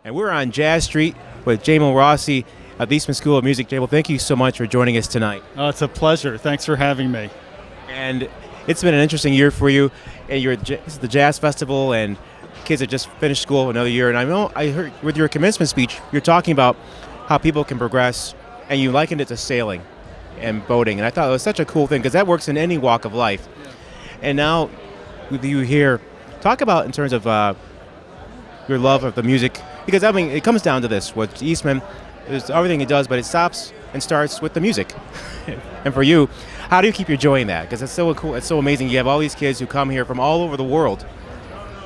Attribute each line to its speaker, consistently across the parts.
Speaker 1: And we're on Jazz Street with Jamal Rossi of the Eastman School of Music. Jamal, thank you so much for joining us tonight.
Speaker 2: Oh, it's a pleasure. Thanks for having me.
Speaker 1: And it's been an interesting year for you. And this is the Jazz Festival, and kids have just finished school another year. And I know I heard with your commencement speech, you're talking about how people can progress, and you likened it to sailing and boating. And I thought it was such a cool thing because that works in any walk of life. Yeah. And now with you here, talk about in terms of your love of the music, because I mean it comes down to this: what Eastman is everything it does, but it stops and starts with the music. And for you, how do you keep your joy in that? Because it's so cool, it's so amazing. You have all these kids who come here from all over the world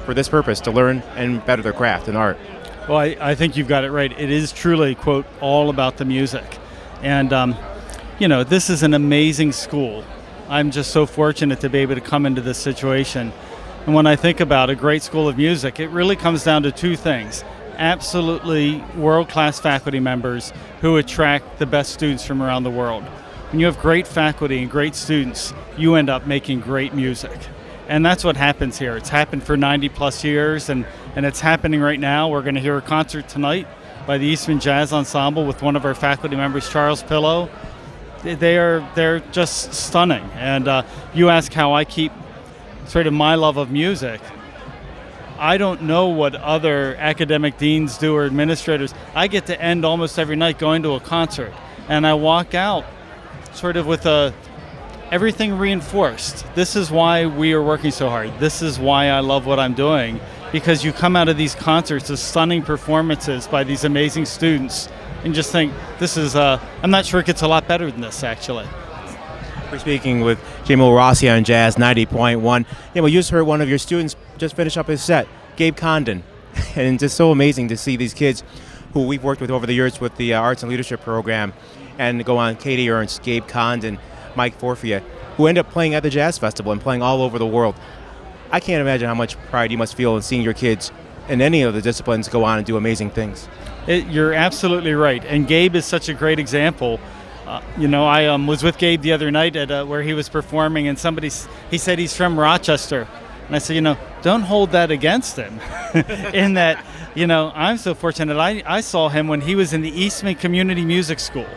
Speaker 1: for this purpose, to learn and better their craft and art.
Speaker 2: Well, I think you've got it right. It is truly, quote, all about the music. And, this is an amazing school. I'm just so fortunate to be able to come into this situation. And when I think about a great school of music, it really comes down to two things. Absolutely world-class faculty members who attract the best students from around the world. When you have great faculty and great students, you end up making great music. And that's what happens here. It's happened for 90 plus years, and it's happening right now. We're going to hear a concert tonight by the Eastman Jazz Ensemble with one of our faculty members, Charles Pillow. They're just stunning. And you ask how I keep sort of my love of music. I don't know what other academic deans do or administrators. I get to end almost every night going to a concert, and I walk out sort of with everything reinforced. This is why we are working so hard. This is why I love what I'm doing, because you come out of these concerts with stunning performances by these amazing students and just think, this is, I'm not sure it gets a lot better than this, actually.
Speaker 1: We're speaking with Jamal Rossi on Jazz 90.1. Yeah, well, you just heard one of your students just finish up his set, Gabe Condon. And it's just so amazing to see these kids who we've worked with over the years with the Arts and Leadership Program, and go on Katie Ernst, Gabe Condon, Mike Forfia, who end up playing at the Jazz Festival and playing all over the world. I can't imagine how much pride you must feel in seeing your kids in any of the disciplines go on and do amazing things.
Speaker 2: You're absolutely right. And Gabe is such a great example. I was with Gabe the other night at where he was performing, and he said he's from Rochester. And I said, don't hold that against him. In that, I'm so fortunate. I saw him when he was in the Eastman Community Music School.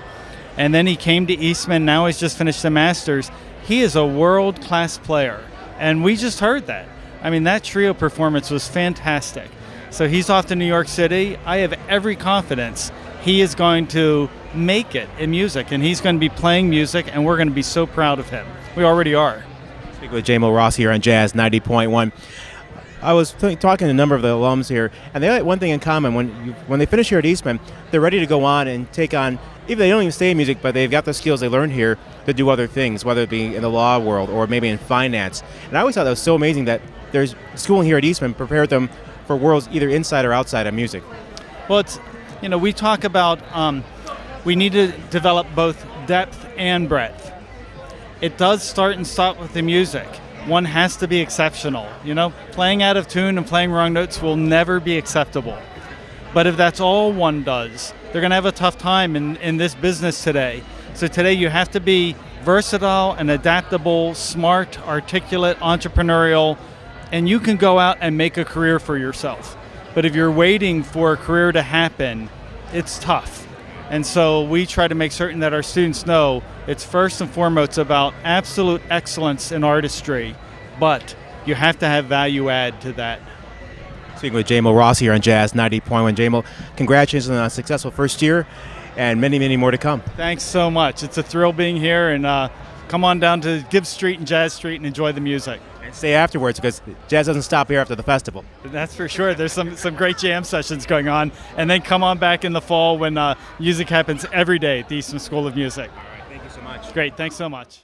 Speaker 2: And then he came to Eastman. Now he's just finished the Masters. He is a world-class player. And we just heard that. I mean, that trio performance was fantastic. So he's off to New York City. I have every confidence he is going to make it in music. And he's going to be playing music, and we're going to be so proud of him. We already are.
Speaker 1: Speaking with Jamal Rossi here on Jazz 90.1. I was talking to a number of the alums here, and they have one thing in common. When they finish here at Eastman, they're ready to go on and take on, even they don't even stay in music, but they've got the skills they learned here to do other things, whether it be in the law world or maybe in finance. And I always thought that was so amazing that there's schooling here at Eastman prepared them for worlds either inside or outside of music.
Speaker 2: Well, it's, we talk about we need to develop both depth and breadth. It does start and stop with the music. One has to be exceptional. Playing out of tune and playing wrong notes will never be acceptable. But if that's all one does, they're going to have a tough time in this business today. So today you have to be versatile and adaptable, smart, articulate, entrepreneurial, and you can go out and make a career for yourself. But if you're waiting for a career to happen, it's tough. And so we try to make certain that our students know it's first and foremost about absolute excellence in artistry, but you have to have value add to that.
Speaker 1: Speaking with Jamal Rossi here on Jazz 90.1. Jamal, congratulations on a successful first year and many, many more to come.
Speaker 2: Thanks so much. It's a thrill being here, and come on down to Gibbs Street and Jazz Street and enjoy the music.
Speaker 1: And stay afterwards, because jazz doesn't stop here after the festival.
Speaker 2: That's for sure. There's some great jam sessions going on, and then come on back in the fall when music happens every day at the Eastman School of Music.
Speaker 1: All right, thank you so much.
Speaker 2: Great, thanks so much.